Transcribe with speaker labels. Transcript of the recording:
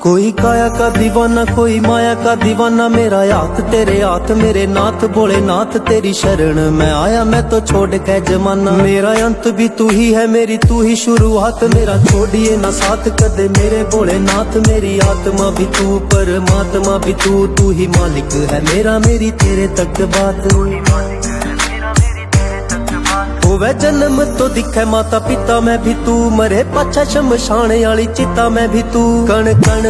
Speaker 1: कोई काया का दीवाना कोई माया का दीवाना, मेरा हाथ तेरे हाथ मेरे नाथ भोलेनाथ तेरी शरण मैं आया, मैं तो छोड़ के जमाना। मेरा अंत भी तू ही है मेरी तू ही शुरुआत, मेरा छोड़िए ना साथ कदे मेरे भोलेनाथ। मेरी आत्मा भी तू परमात्मा भी तू, तू ही मालिक है मेरा मेरी तेरे तक बात। होवे जन्म तो दिखे माता पिता मैं भी तू, मरे पाछा शमशान आली चिता मैं भी तू। कण कण